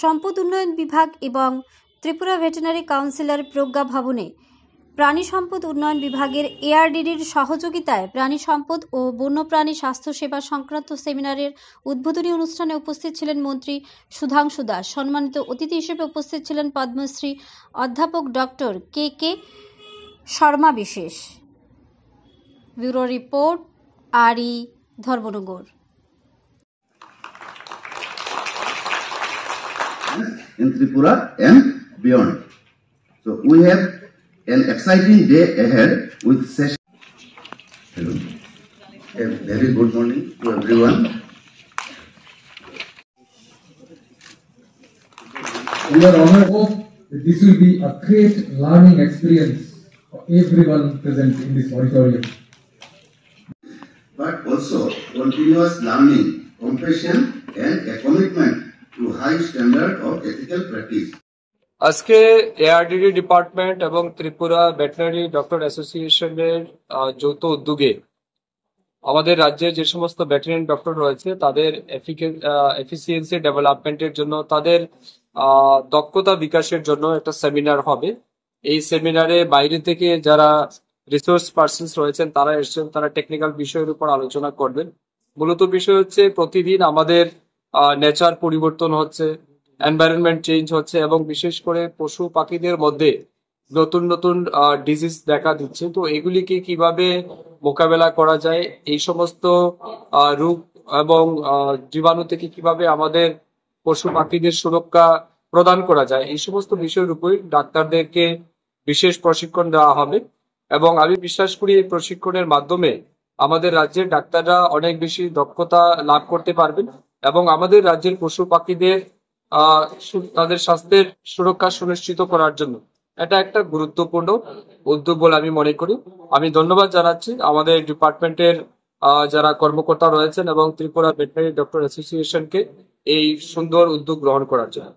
সম্পদ উন্নয়ন বিভাগ এবং ত্রিপুরা ভেটেরিনারি কাউন্সিলের প্রজ্ঞা ভবনে প্রাণী সম্পদ উন্নয়ন বিভাগের এআরডিডির সহযোগিতায় প্রাণী সম্পদ ও বন্যপ্রাণী স্বাস্থ্য সেবা সংক্রান্ত সেমিনারের উদ্বোধনী অনুষ্ঠানে উপস্থিত ছিলেন মন্ত্রী সুধাংশু দাস। সম্মানিত অতিথি হিসেবে উপস্থিত ছিলেন পদ্মশ্রী অধ্যাপক ডক্টর কে শর্মা বিশেষ। ব্যুরো রিপোর্ট আরই Dharmanagar. In Tripura and beyond. So we have an exciting day ahead with session. Hello. A very good morning to everyone. We are honored that this will be a great learning experience for everyone present in this auditorium. But also continuous learning, compassion and a commitment to high standard of ethical practice. আজকে ARDD department এবং Tripura veterinary doctor অ্যাসোসিয়েশনের যৌথ উদ্যোগে আমাদের রাজ্যে যে সমস্ত veterinary doctor রয়েছে তাদের এফিসিয়েন্সি ডেভেলপমেন্টের জন্য, তাদের দক্ষতা বিকাশের জন্য একটা সেমিনার হবে। এই সেমিনারে বাইরে থেকে যারা রিসোর্স পার্সনস রয়েছেন তারা এসেছেন, তারা টেকনিক্যাল বিষয়ের উপর আলোচনা করবেন। মূলত বিষয় হচ্ছে প্রতিদিন আমাদের নেচার পরিবর্তন হচ্ছে, এনভায়রনমেন্ট চেঞ্জ হচ্ছে এবং বিশেষ করে পশু পাখিদের মধ্যে নতুন নতুন ডিজিজ দেখা দিচ্ছে। তো এগুলিকে কিভাবে মোকাবেলা করা যায়, এই সমস্ত রোগ এবং জীবাণু থেকে কিভাবে আমাদের পশু পাখিদের সুরক্ষা প্রদান করা যায়, এই সমস্ত বিষয়ের উপর ডাক্তারদেরকে বিশেষ প্রশিক্ষণ দেওয়া হবে। এবং আমি বিশ্বাস করি এই প্রশিক্ষণের মাধ্যমে আমাদের রাজ্যের ডাক্তাররা অনেক বেশি দক্ষতা লাভ করতে পারবেন এবং আমাদের রাজ্যের পশু পাখিদের তাদের স্বাস্থ্যের সুরক্ষা সুনিশ্চিত করার জন্য এটা একটা গুরুত্বপূর্ণ উদ্যোগ বলে আমি মনে করি। আমি ধন্যবাদ জানাচ্ছি আমাদের ডিপার্টমেন্টের যারা কর্মকর্তা রয়েছেন এবং ত্রিপুরা ভেটেরিনারি ডক্টর অ্যাসোসিয়েশনকে এই সুন্দর উদ্যোগ গ্রহণ করার জন্য।